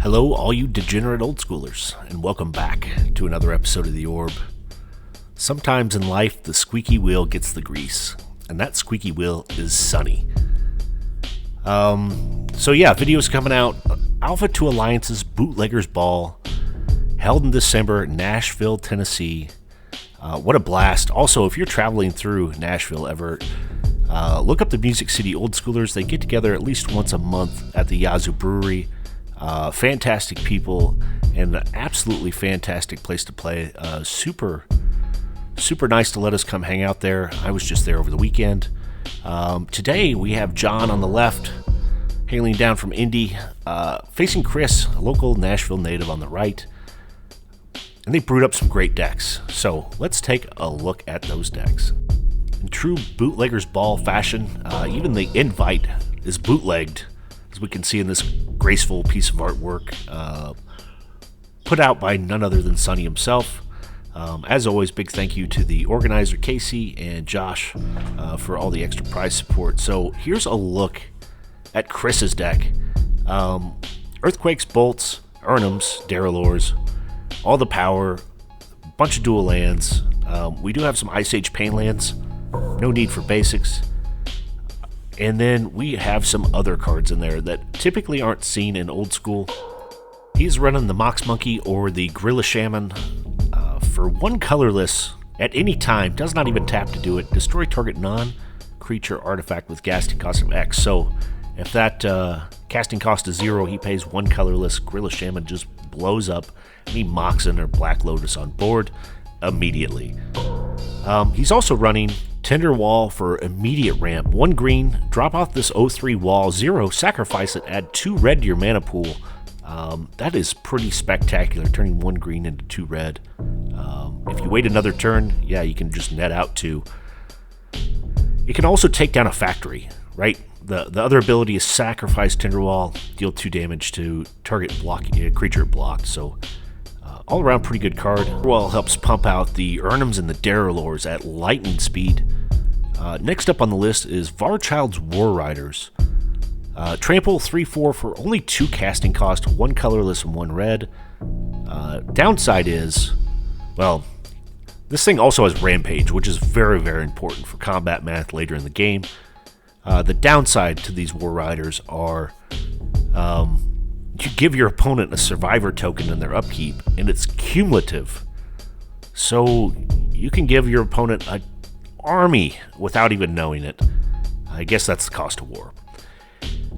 Hello, all you degenerate old schoolers, and welcome back to another episode of The Orb. Sometimes in life, the squeaky wheel gets the grease, and that squeaky wheel is Sunny. Videos coming out. Alpha 2 Alliance's Bootleggers Ball, held in December, Nashville, Tennessee. What a blast. Also, if you're traveling through Nashville ever, look up the Music City Old Schoolers. They get together at least once a month at the Yazoo Brewery. Fantastic people and an absolutely fantastic place to play. Super nice to let us come hang out there. I was just there over the weekend. Today we have John on the left, hailing down from Indy, facing Chris, a local Nashville native, on the right. And they brewed up some great decks. So let's take a look at those decks. In true Bootleggers Ball fashion, even the invite is bootlegged, as we can see in this graceful piece of artwork, put out by none other than Sunny himself. As always, big thank you to the organizer Casey and Josh for all the extra prize support. So here's a look at Chris's deck. Earthquakes, Bolts, Urnums, Darrellors, all the power, bunch of dual lands. We do have some Ice Age Pain lands, no need for basics. And then we have some other cards in there that typically aren't seen in Old School. He's running the Mox Monkey or the Gorilla Shaman for one colorless at any time. Does not even tap to do it. Destroy target non-creature artifact with casting cost of X. So if that casting cost is 0, he pays one colorless. Gorilla Shaman just blows up any Moxen or Black Lotus on board immediately. He's also running Tender Wall for immediate ramp. 1 green, drop off this 0/3 wall, 0, sacrifice it, add 2 red to your mana pool. That is pretty spectacular, turning 1 green into 2 red. If you wait another turn, yeah, you can just net out 2. It can also take down a factory, right? The other ability is sacrifice Tender Wall, deal 2 damage to target creature blocked. So all around pretty good card. Well, helps pump out the Urnums and the Darrellors at lightning speed. Next up on the list is Varchild's War Riders. Trample 3/4 for only 2 casting cost, 1 colorless and 1 red. Downside is, well, this thing also has Rampage, which is very, very important for combat math later in the game. The downside to these War Riders are you give your opponent a survivor token in their upkeep, and it's cumulative. So you can give your opponent an army without even knowing it. I guess that's the cost of war.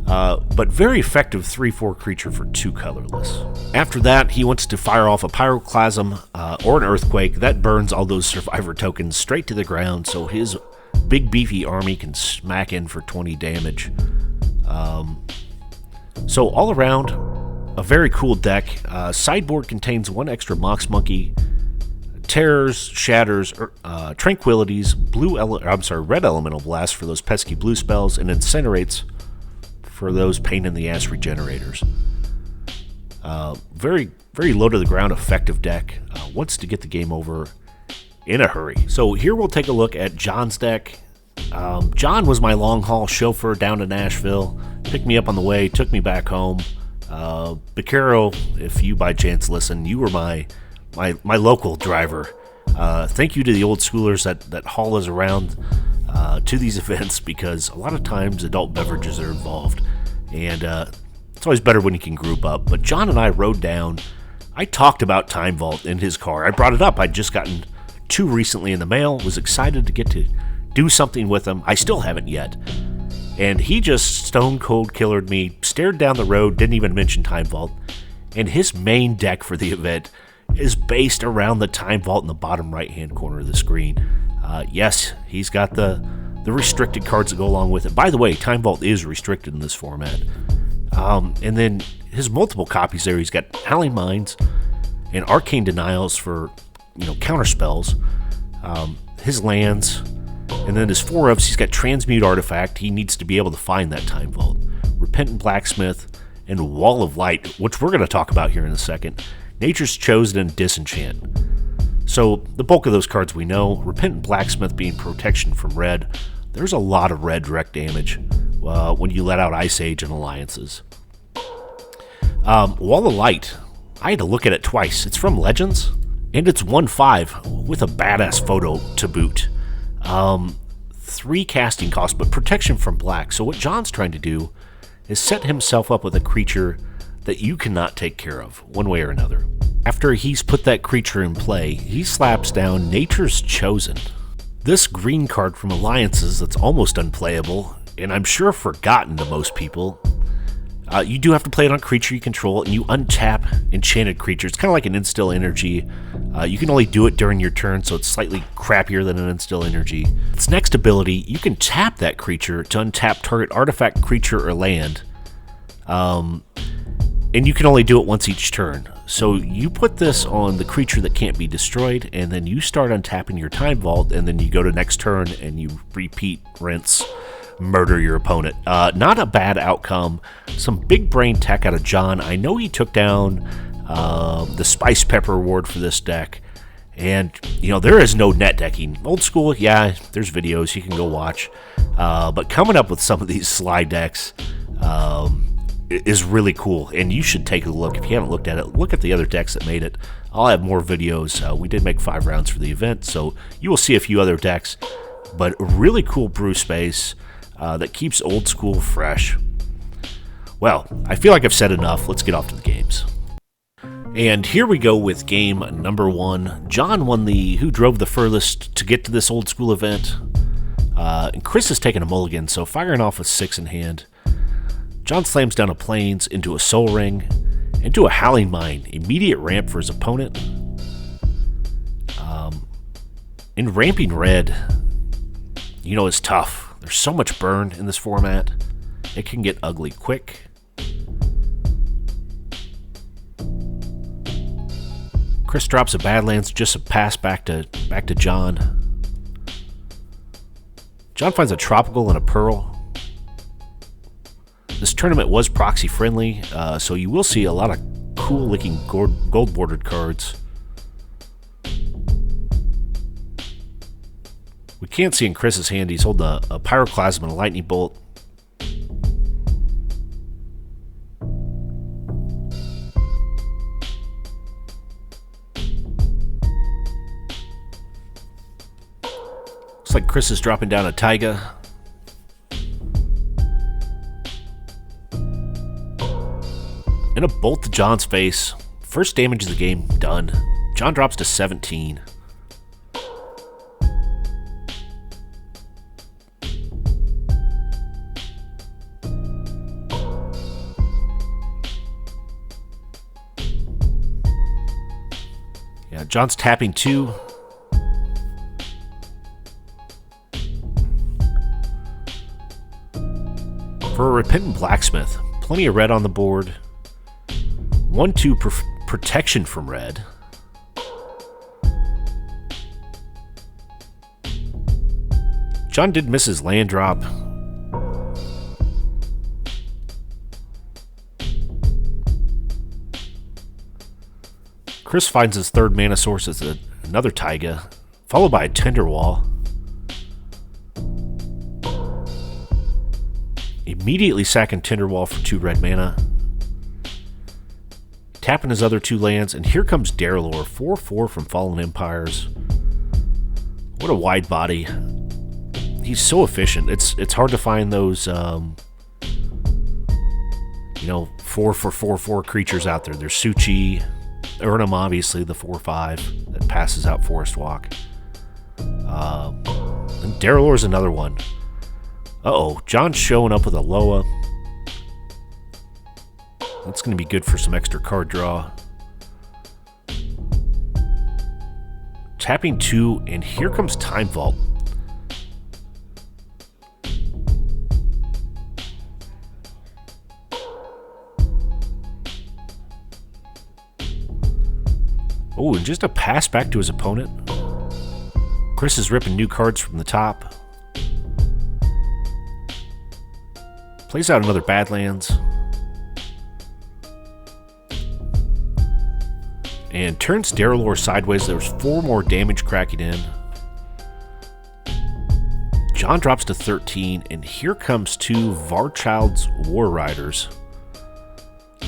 But very effective 3/4 creature for 2 colorless. After that, he wants to fire off a Pyroclasm or an Earthquake. That burns all those survivor tokens straight to the ground, so his big beefy army can smack in for 20 damage. So all around, a very cool deck. Sideboard contains 1 extra Mox Monkey, Terrors, Shatters, Tranquilities, Red Elemental Blast for those pesky blue spells, and Incinerates for those pain-in-the-ass regenerators. Very, very low-to-the-ground effective deck. Wants to get the game over in a hurry. So here we'll take a look at John's deck. John was my long-haul chauffeur down to Nashville, picked me up on the way, took me back home. Bacaro, if you by chance listen, you were my local driver. Thank you to the old schoolers that haul us around to these events, because a lot of times adult beverages are involved, and it's always better when you can group up. But John and I rode down. I talked about Time Vault in his car. I brought it up. I'd just gotten 2 recently in the mail. Was excited to get to do something with them. I still haven't yet. And he just stone cold killered me, stared down the road, didn't even mention Time Vault. And his main deck for the event is based around the Time Vault in the bottom right-hand corner of the screen. Yes, he's got the restricted cards that go along with it. By the way, Time Vault is restricted in this format. And then his multiple copies there, he's got Howling Minds and Arcane Denials for, counter spells. His lands, and then his 4-ofs, he's got Transmute Artifact. He needs to be able to find that Time Vault. Repentant Blacksmith, and Wall of Light, which we're going to talk about here in a second. Nature's Chosen and Disenchant. So the bulk of those cards we know. Repentant Blacksmith being protection from red. There's a lot of red direct damage when you let out Ice Age and Alliances. Wall of Light. I had to look at it twice. It's from Legends, and it's 1/5 with a badass photo to boot. 3 casting costs, but protection from black. So what John's trying to do is set himself up with a creature that you cannot take care of, one way or another. After he's put that creature in play, he slaps down Nature's Chosen. This green card from Alliances that's almost unplayable, and I'm sure forgotten to most people. You do have to play it on creature you control, and you untap enchanted creatures. It's kind of like an Instill Energy. You can only do it during your turn, so it's slightly crappier than an Instill Energy. Its next ability, you can tap that creature to untap target artifact, creature, or land. And you can only do it once each turn. So you put this on the creature that can't be destroyed, and then you start untapping your Time Vault, and then you go to next turn, and you repeat, rinse, murder your opponent. Not a bad outcome. Some big brain tech out of John. I know he took down the Spice Pepper Award for this deck, and you know there is no net decking. Old School, yeah, there's videos you can go watch, but coming up with some of these slide decks is really cool, and you should take a look. If you haven't looked at it, look at the other decks that made it. I'll have more videos. We did make 5 rounds for the event, so you will see a few other decks, but really cool brew space that keeps Old School fresh. Well, I feel like I've said enough. Let's get off to the games. And here we go with game number 1. John won the Who Drove the Furthest to get to this Old School event. And Chris has taken a mulligan, so firing off with 6 in hand. John slams down a Plains into a Soul Ring, into a Howling Mine. Immediate ramp for his opponent. In ramping red, you know, it's tough. There's so much burn in this format. It can get ugly quick. Chris drops a Badlands, just a pass back to John. John finds a Tropical and a Pearl. This tournament was proxy friendly, so you will see a lot of cool looking gold bordered cards. We can't see in Chris's hand, he's holding a Pyroclasm and a Lightning Bolt. Looks like Chris is dropping down a Taiga. And a bolt to John's face. First damage of the game done. John drops to 17. Yeah, John's tapping 2. For a Repentant Blacksmith, plenty of red on the board. 1/2 protection from red. John did miss his land drop. Chris finds his 3rd mana source as another Taiga, followed by a Tinderwall. Immediately sacking Tinderwall for 2 red mana. Tapping his other 2 lands, and here comes Darrellor, 4/4 from Fallen Empires. What a wide body. He's so efficient. It's hard to find those, 4 for 4/4 creatures out there. There's Suchi, Urnum, obviously, the 4/5 that passes out Forest Walk. And Darrellor's another one. Uh-oh, John's showing up with a Loa. That's going to be good for some extra card draw. Tapping 2, and here comes Time Vault. Oh, and just a pass back to his opponent. Chris is ripping new cards from the top. Plays out another Badlands. And turns Darrellor sideways. There's 4 more damage cracking in. John drops to 13, and here comes 2 Varchild's War Riders.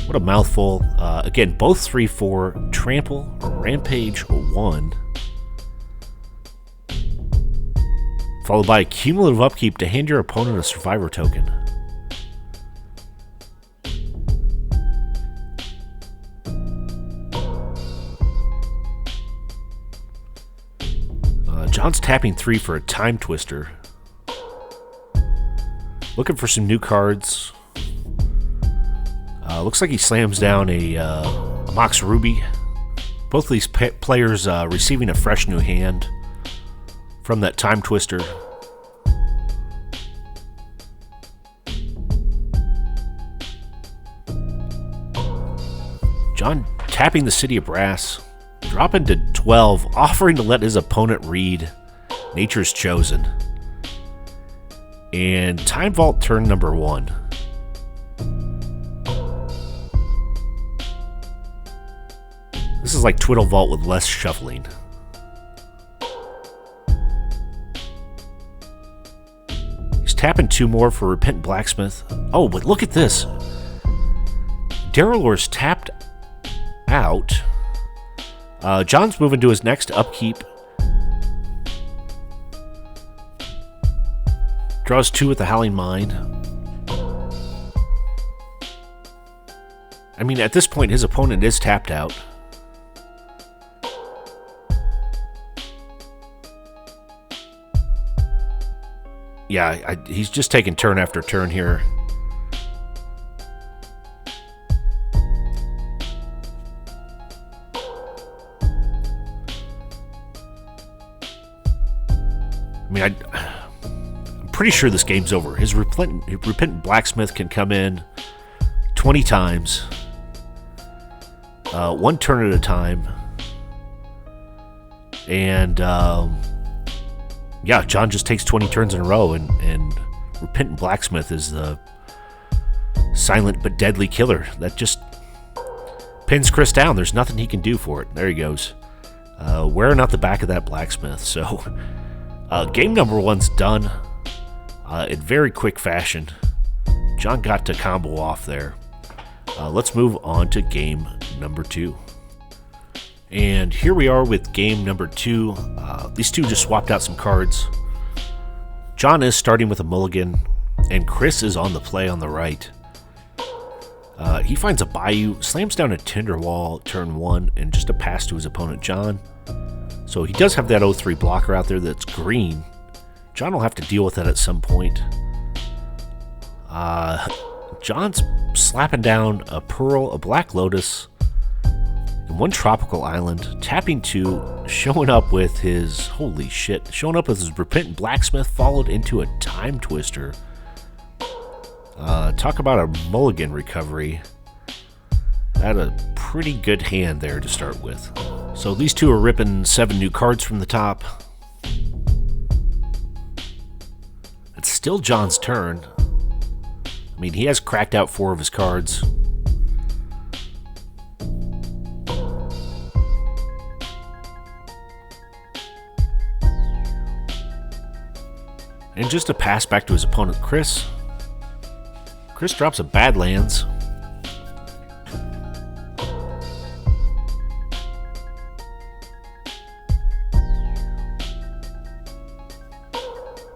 What a mouthful. Again, both 3/4, trample, rampage 1. Followed by a cumulative upkeep to hand your opponent a survivor token. John's tapping 3 for a Time Twister. Looking for some new cards. Looks like he slams down a Mox Ruby. Both of these players receiving a fresh new hand from that Time Twister. John tapping the City of Brass. Dropping to 12, offering to let his opponent read Nature's Chosen. And Time Vault turn number 1. This is like Twiddle Vault with less shuffling. He's tapping 2 more for Repentant Blacksmith. Oh, but look at this. Darrellor's tapped out. John's moving to his next upkeep. Draws 2 with the Howling Mine. I mean, at this point, his opponent is tapped out. Yeah, he's just taking turn after turn here. I mean, I'm pretty sure this game's over. His Repentant Blacksmith can come in 20 times. 1 turn at a time. And, yeah, John just takes 20 turns in a row, and Repentant Blacksmith is the silent but deadly killer that just pins Chris down. There's nothing he can do for it. There he goes. Wearing out the back of that Blacksmith. So... game number 1's done in very quick fashion. John got to combo off there. Let's move on to game number 2. And here we are with game number 2. These two just swapped out some cards. John is starting with a mulligan, and Chris is on the play on the right. He finds a Bayou, slams down a Tinderwall turn 1, and just a pass to his opponent, John. So he does have that 0-3 blocker out there that's green. John will have to deal with that at some point. John's slapping down a Pearl, a Black Lotus, and 1 Tropical Island, tapping 2, showing up with his, holy shit, showing up with his Repentant Blacksmith, followed into a Time Twister. Talk about a mulligan recovery. Had a pretty good hand there to start with. So these two are ripping 7 new cards from the top. It's still John's turn. I mean, he has cracked out 4 of his cards. And just a pass back to his opponent, Chris. Chris drops a Badlands.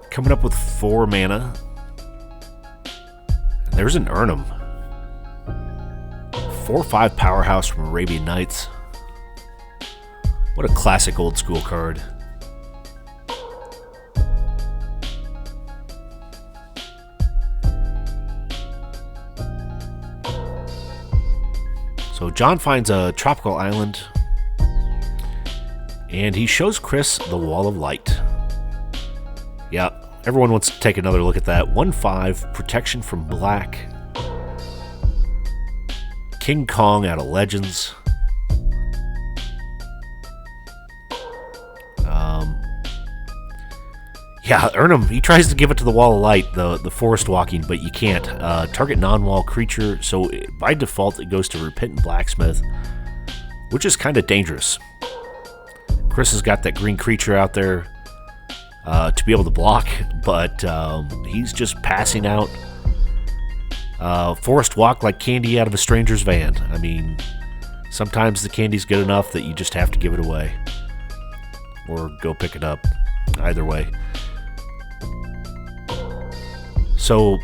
Coming up with 4 mana. And there's an Urnham. 4/5 powerhouse from Arabian Nights. What a classic old school card. So John finds a Tropical Island, and he shows Chris the Wall of Light. Yeah, everyone wants to take another look at that. 1/5, protection from black. King Kong out of Legends. Yeah, Urnham, he tries to give it to the Wall of Light, the forest walking, but you can't. Target non-wall creature, so by default it goes to Repentant Blacksmith, which is kind of dangerous. Chris has got that green creature out there to be able to block, but he's just passing out Forest walk like candy out of a stranger's van. I mean, sometimes the candy's good enough that you just have to give it away. Or go pick it up. Either way. So,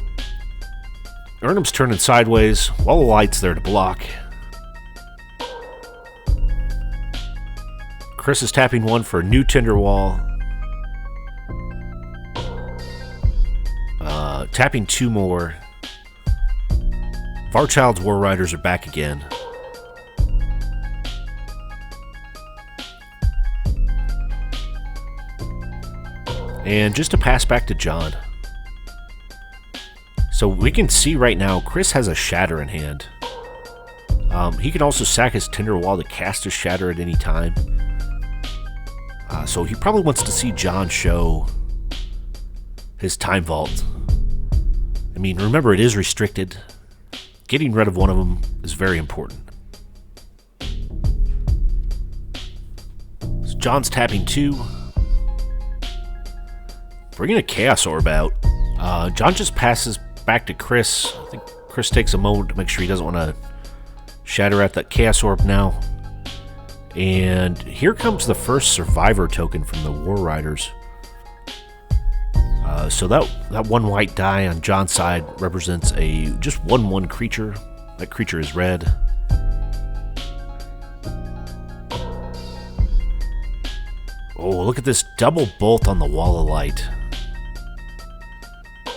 Urnum's turning sideways while the light's there to block. Chris is tapping one for a new Tinder wall. Tapping two more. Varchild's War Riders are back again. And just a pass back to John. So we can see right now, Chris has a Shatter in hand. He can also sack his Tinder wall to cast a Shatter at any time. So he probably wants to see John show his Time Vault. I mean, remember, it is restricted. Getting rid of one of them is very important. So John's tapping two. Bringing a Chaos Orb out. John just passes back to Chris. I think Chris takes a moment to make sure he doesn't want to shatter at that Chaos Orb now. And here comes the first Survivor token from the War Riders. So that one white die on John's side represents a just 1/1 creature. That creature is red. Oh, look at this double bolt on the Wall of Light.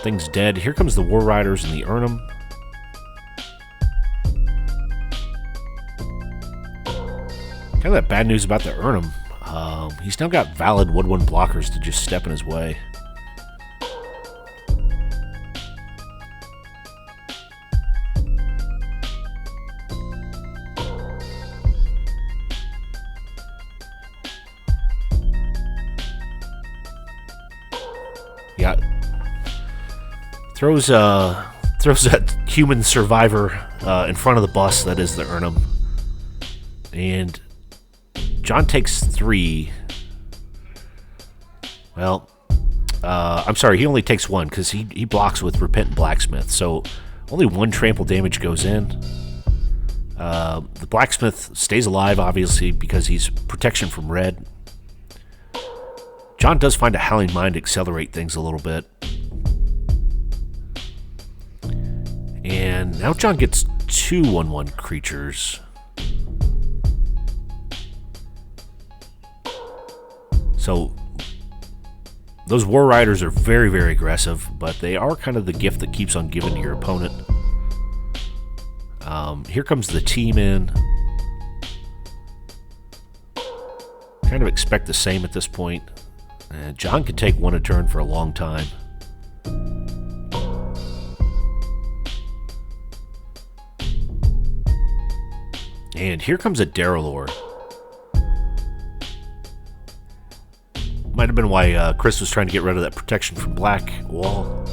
Thing's dead. Here comes the War Riders and the Urnum. Kind of that bad news about the Urnum. He's now got valid 1/1 blockers to just step in his way. Yeah. Throws that human survivor in front of the bus that is the Urnum. And John takes 3. Well, I'm sorry, he only takes 1 because he blocks with Repentant Blacksmith. So only 1 trample damage goes in. The Blacksmith stays alive, obviously, because he's protection from red. John does find a Howling Mind to accelerate things a little bit. And now John gets 2 1/1 creatures. So those War Riders are very, very aggressive, but they are kind of the gift that keeps on giving to your opponent. Here comes the team in. Kind of expect the same at this point. John can take 1 a turn for a long time. And here comes a Darrellor. Might have been why Chris was trying to get rid of that protection from black wall.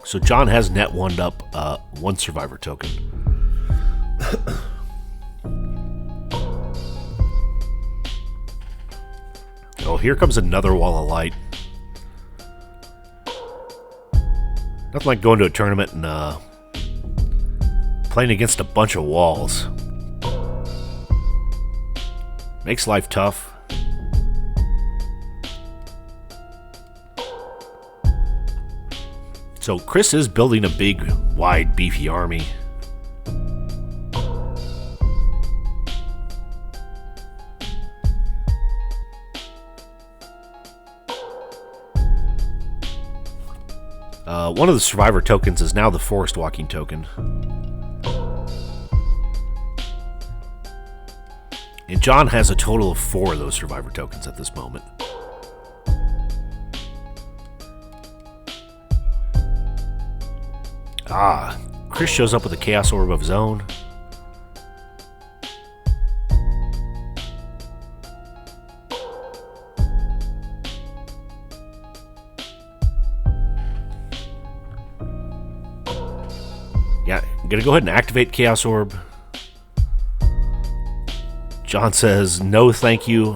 So John has net 1'd up 1 survivor token. Oh, here comes another Wall of Light. Nothing like going to a tournament and playing against a bunch of walls. Makes life tough. So Chris is building a big, wide, beefy army. One of the survivor tokens is now the forest walking token. And John has a total of 4 of those survivor tokens at this moment. Chris shows up with a Chaos Orb of his own. Yeah, I'm gonna go ahead and activate Chaos Orb. John says, no thank you.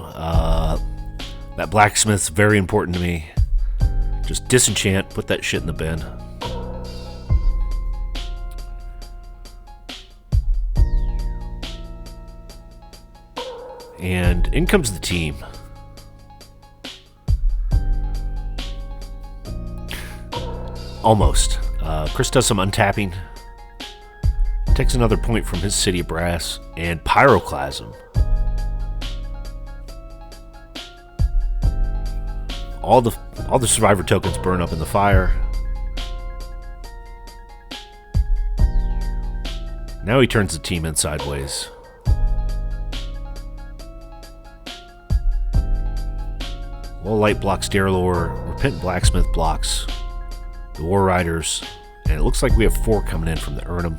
That blacksmith's very important to me. Just disenchant, put that shit in the bin. And in comes the team. Almost. Chris does some untapping. Takes another point from his City of Brass. And Pyroclasm. All the survivor tokens burn up in the fire. Now he turns the team in sideways. Wall Light blocks Darelore. Repentant Blacksmith blocks the War Riders. And it looks like we have 4 coming in from the Urnum.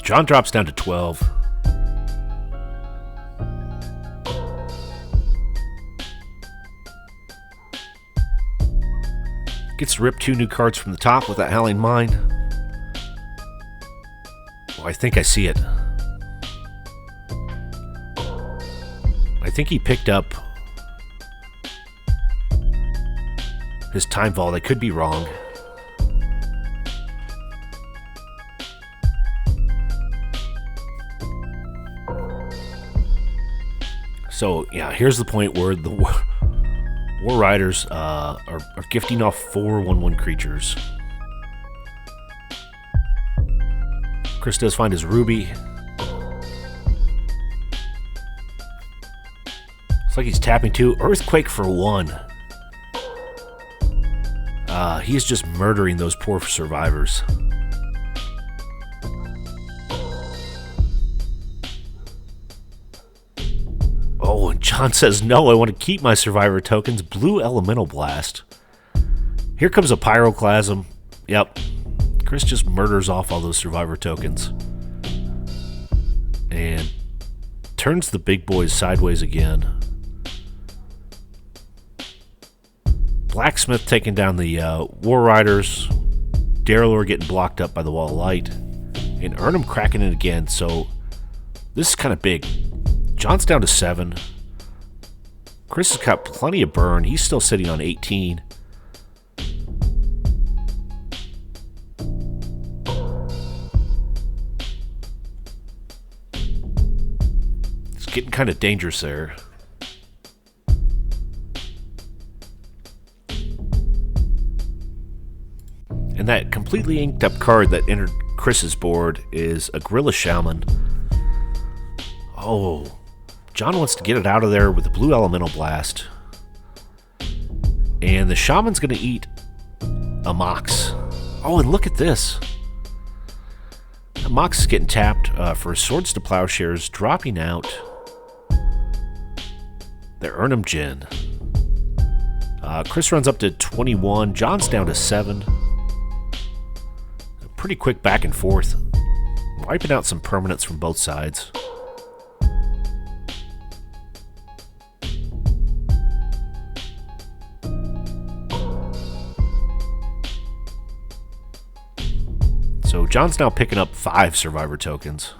John drops down to 12. Gets to rip 2 new cards from the top with that Howling Mine. Well, I think I see it. I think he picked up his Time Vault. I could be wrong. So, yeah, here's the point where the War Riders are gifting off 4 1/1 creatures. Chris does find his Ruby. It's like he's tapping 2. Earthquake for 1. He's just murdering those poor survivors. Oh, and John says, no, I want to keep my survivor tokens. Blue Elemental Blast. Here comes a Pyroclasm. Yep. Chris just murders off all those survivor tokens. And turns the big boys sideways again. Blacksmith taking down the War Riders. Darelore getting blocked up by the Wall of Light. And Urnum cracking it again. So this is kind of big. John's down to 7. Chris has got plenty of burn. He's still sitting on 18. It's getting kind of dangerous there. And that completely inked up card that entered Chris's board is a Gorilla Shaman. Oh, John wants to get it out of there with the Blue Elemental Blast. And the Shaman's going to eat a Mox. Oh, and look at this. The Mox is getting tapped for Swords to Plowshares, dropping out the Urnum Djinn. Chris runs up to 21. John's down to 7. Pretty quick back and forth. Wiping out some permanents from both sides. So John's now picking up 5 survivor tokens.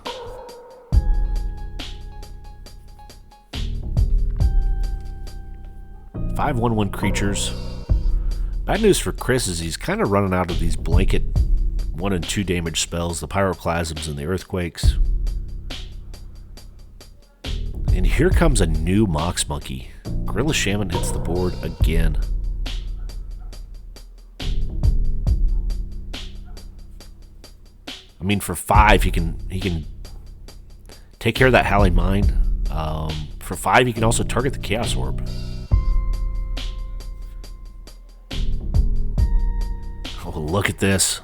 Five 1/1 creatures. Bad news for Chris is he's kind of running out of these blanket 1 and 2 damage spells, the Pyroclasms and the Earthquakes. And here comes a new Mox Monkey. Gorilla Shaman hits the board again. I mean, for 5, he can take care of that Howling Mine. For 5, he can also target the Chaos Orb. Oh, look at this.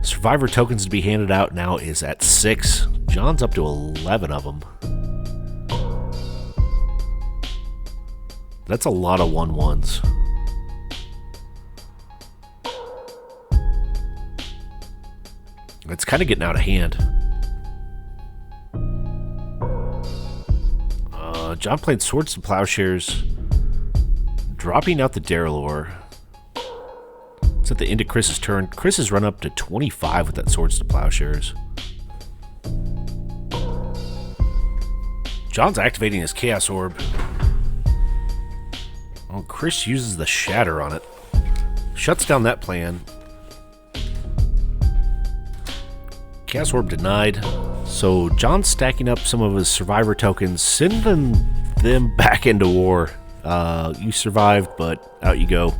Survivor tokens to be handed out now is at 6. John's up to 11 of them. That's a lot of 1/1s. It's kind of getting out of hand. John played Swords to Plowshares, dropping out the Darelore. It's at the end of Chris's turn. Chris has run up to 25 with that Swords to Plowshares. John's activating his Chaos Orb. Oh, Chris uses the Shatter on it. Shuts down that plan. Chaos Orb denied. So John's stacking up some of his Survivor tokens, sending them back into war. You survived, but out you go.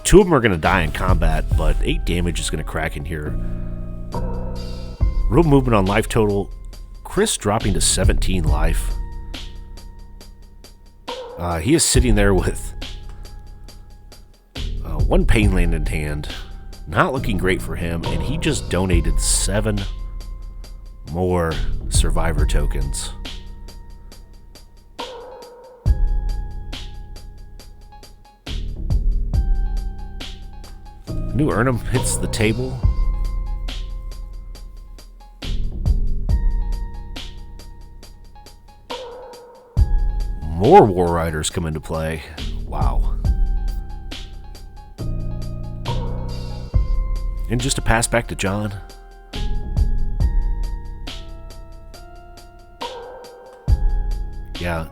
2 of them are going to die in combat, but 8 damage is going to crack in here. Real movement on life total. Chris dropping to 17 life. He is sitting there with 1 Pain Land in hand. Not looking great for him, and he just donated 7 more Survivor tokens. New Urnum hits the table. More War Riders come into play. Wow. And just a pass back to John. Yeah.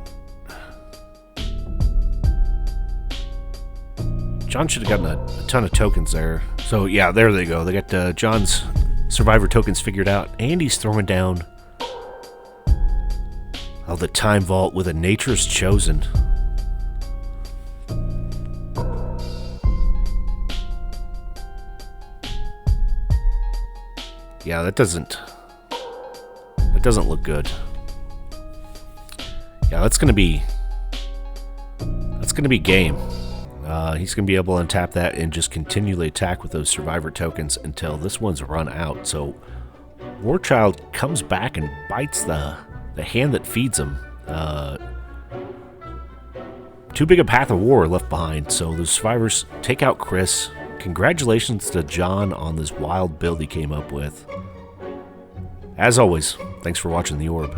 John should have gotten a ton of tokens there. So yeah, there they go. They got John's Survivor tokens figured out. And he's throwing down the Time Vault with a Nature's Chosen. Yeah, that doesn't look good. Yeah, that's gonna be game. He's gonna be able to untap that and just continually attack with those Survivor tokens until this one's run out. So Warchild comes back and bites the hand that feeds him. Too big a path of war left behind. So the Survivors take out Chris. Congratulations to John on this wild build he came up with. As always, thanks for watching The Orb.